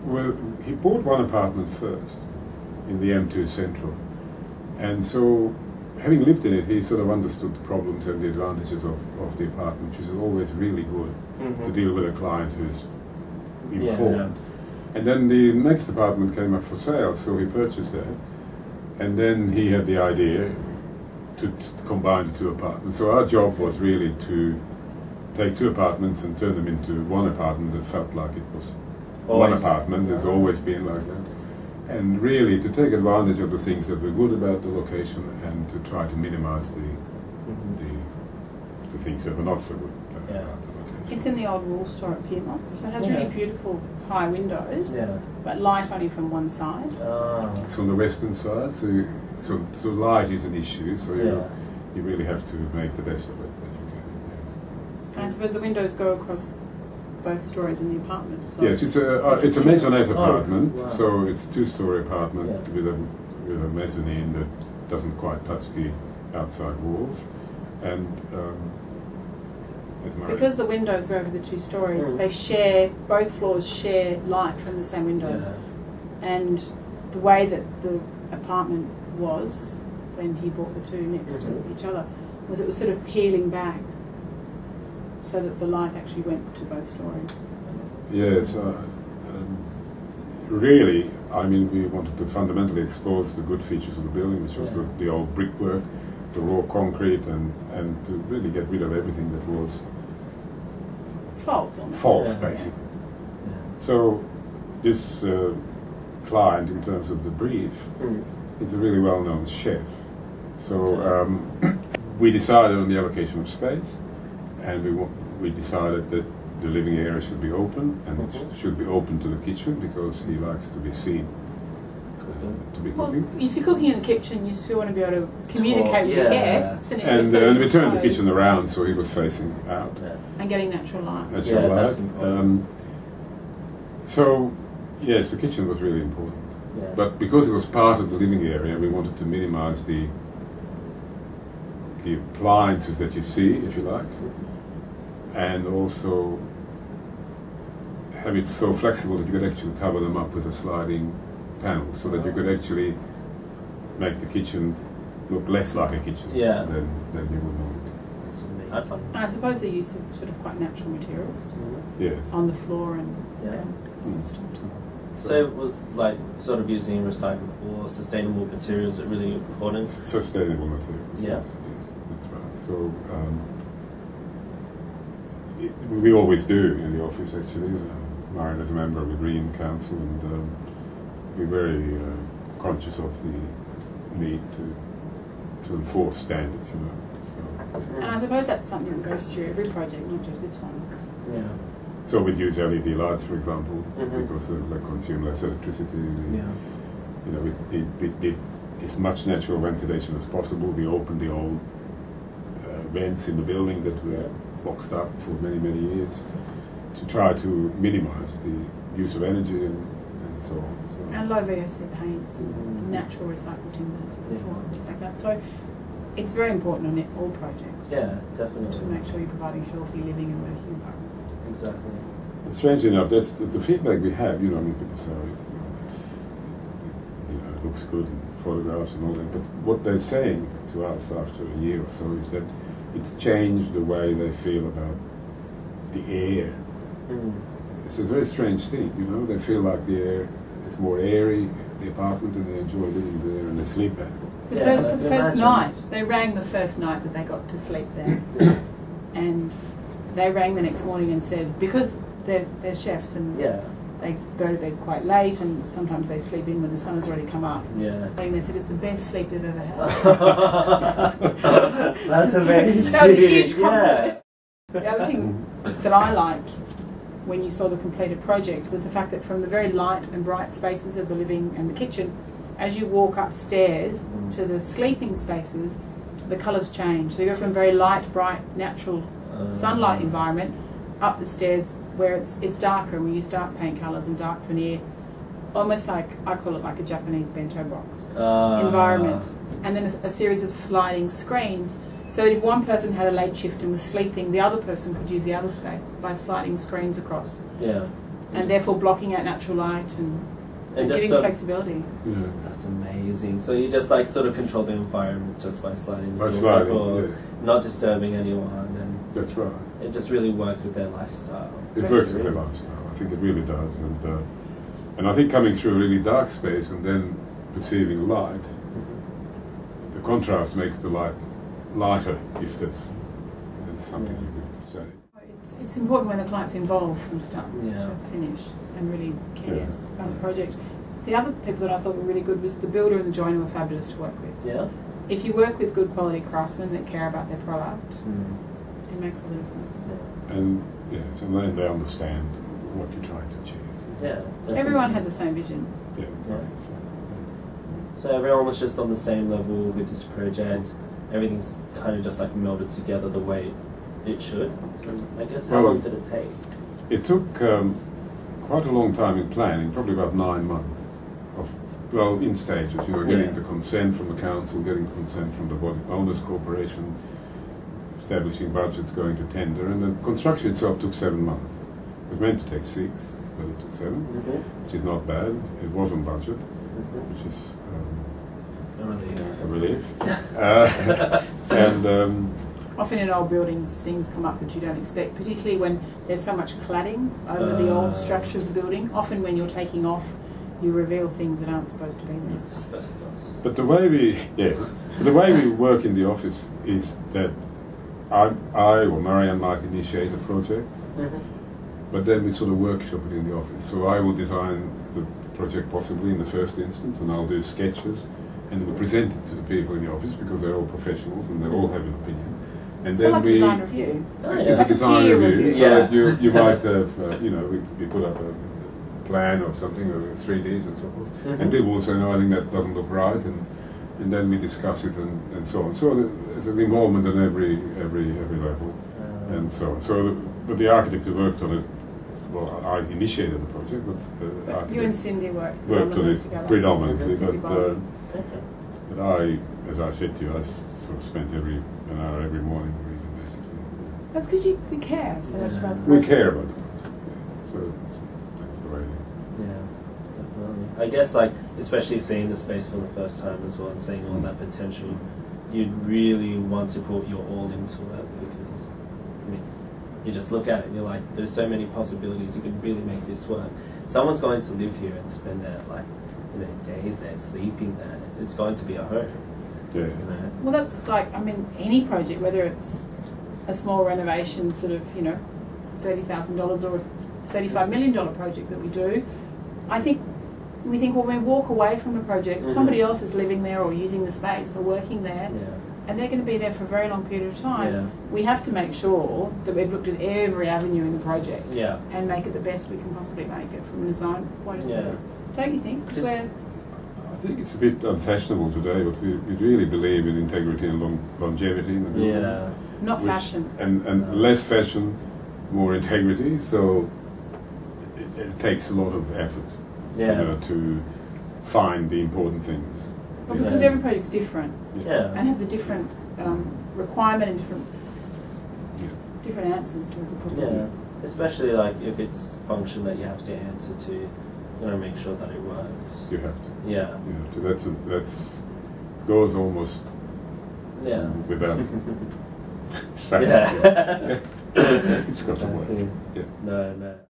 Well, he bought one apartment first in the M2 Central, and so having lived in it, he sort of understood the problems and the advantages of the apartment, which is always really good to deal with a client who's informed. And then the next apartment came up for sale, so he purchased that, and then he had the idea to combine the two apartments. So our job was really to take two apartments and turn them into one apartment that felt like it was one apartment. It's always been like that. And really to take advantage of the things that were good about the location and to try to minimize the things that were not so good about the location. It's in the old wool store at Pyrmont, so it has really beautiful high windows, but light only from one side. It's from the western side, so light is an issue, so you really have to make the best of it that you can. And I suppose the windows go across both stories in the apartment. So yes, it's a maisonette apartment, so it's a two-story apartment with a mezzanine that doesn't quite touch the outside walls, and because the windows go over the two stories, they share, both floors share light from the same windows, and the way that the apartment was when he bought the two next to each other was it was sort of peeling back so that the light actually went to both stories. Yes, really, I mean, we wanted to fundamentally expose the good features of the building, which was the old brickwork, the raw concrete, and to really get rid of everything that was false, basically. So this client, in terms of the brief, is a really well-known chef. So we decided on the allocation of space, and we decided that the living area should be open, and it should be open to the kitchen because he likes to be seen to be cooking. Well, if you're cooking in the kitchen, you still want to be able to communicate with the guests. And we turned the kitchen around so he was facing out. And getting natural light. Natural light. So, yes, the kitchen was really important. But because it was part of the living area, we wanted to minimize the appliances that you see, if you like, and also have it so flexible that you could actually cover them up with a sliding panel, so that you could actually make the kitchen look less like a kitchen than you would normally. I suppose the use of sort of quite natural materials on the floor and on the stone. So it was like sort of using recyclable or sustainable materials that really important? Sustainable materials, yes, that's right. So we always do in the office actually. Marianne is a member of the Green Council, and we're very conscious of the need to enforce standards, you know. So, and I suppose that's something that goes through every project, not just this one. So we'd use LED lights, for example, because they consume less electricity. You know, we did as much natural ventilation as possible. We opened the old vents in the building that were boxed up for many, many years to try to minimize the use of energy and so on. So. And low VOC paints and natural recycled timbers and things like that. So it's very important on all projects. Yeah, definitely. To make sure you're providing healthy living and working environments. Exactly. And strangely enough, that's the feedback we have. You know, I mean, people say, oh, it looks good in photographs and all that. But what they're saying to us after a year or so is that it's changed the way they feel about the air. It's a very strange thing, you know. They feel like the air is more airy, the apartment, and they enjoy living there, and they sleep better. The first night, they rang the first night that they got to sleep there, and they rang the next morning and said, because they're chefs and they go to bed quite late, and sometimes they sleep in when the sun has already come up. And they said it's the best sleep they've ever had. That's amazing. So that was a huge compliment. The other thing that I liked when you saw the completed project was the fact that from the very light and bright spaces of the living and the kitchen, as you walk upstairs to the sleeping spaces, the colours change. So you go from a very light, bright, natural sunlight environment up the stairs where it's darker, and we use dark paint colours and dark veneer, almost like, I call it like a Japanese bento box environment. And then a series of sliding screens, so that if one person had a late shift and was sleeping, the other person could use the other space by sliding screens across. and therefore blocking out natural light and giving flexibility. Yeah. That's amazing. So you just like sort of control the environment just by sliding the doors sliding, or yeah. not disturbing anyone, and That's right. it just really works with their lifestyle. It works with their lifestyle. I think it really does, and I think coming through a really dark space and then perceiving light, the contrast makes the light lighter, if that's something you could say. It's important when the client's involved from start Yeah. to finish and really cares about the project. The other people that I thought were really good was the builder and the joiner were fabulous to work with. Yeah. If you work with good quality craftsmen that care about their product, it makes all the difference. And yes, and then they understand what you're trying to achieve. Yeah. Definitely. Everyone had the same vision. Yeah, Yeah. I think so. So everyone was just on the same level with this project. Everything's kind of just like melded together the way it should. And I guess how long did it take? It took quite a long time in planning, probably about 9 months. In stages, getting the consent from the council, getting consent from the owners' corporation, establishing budgets, going to tender, and the construction itself took 7 months. It was meant to take 6, but it took 7, which is not bad. It was on budget, which is a relief. Often in old buildings, things come up that you don't expect, particularly when there's so much cladding over the old structure of the building. Often when you're taking off, you reveal things that aren't supposed to be there. Asbestos. But the way we work in the office is that I or Marianne might initiate a project, but then we sort of workshop it in the office. So I will design the project possibly in the first instance, and I'll do sketches, and we'll present it to the people in the office because they're all professionals and they all have an opinion. And it's then like a design review. It's like a design review, so that you might have, we put up a plan or something, or 3Ds and so forth, and people will say, no, I think that doesn't look right, and then we discuss it and so on. So there's an involvement on every level, and so on. But the architect who worked on it, well, I initiated the project, but the architect you and Cindy worked on it together. predominantly, but I, as I said to you, I sort of spent an hour every morning reading, basically. That's because we care so much about the project. We care about the project, so that's the way it is. Yeah, definitely. I guess, like, especially seeing the space for the first time as well and seeing all that potential, you'd really want to put your all into it because, I mean, you just look at it and you're like, there's so many possibilities, you could really make this work. Someone's going to live here and spend their, days there, sleeping there. It's going to be a home. Yeah. Well, that's like, any project, whether it's a small renovation, sort of, $30,000 or a $35 million project that we do, we think, well, when we walk away from a project, somebody else is living there or using the space or working there, and they're going to be there for a very long period of time. We have to make sure that we've looked at every avenue in the project and make it the best we can possibly make it from a design point of view. Don't you think? I think it's a bit unfashionable today, but we really believe in integrity and longevity in the building. Not fashion. And less fashion, more integrity, so it takes a lot of effort to find the important things. Well, because every project's different and has a different requirement and different answers to every problem. Yeah, especially like if it's function that you have to answer to, make sure that it works. You have to. Yeah. You have to. That's goes almost without saying. Yeah. It's got to work. No.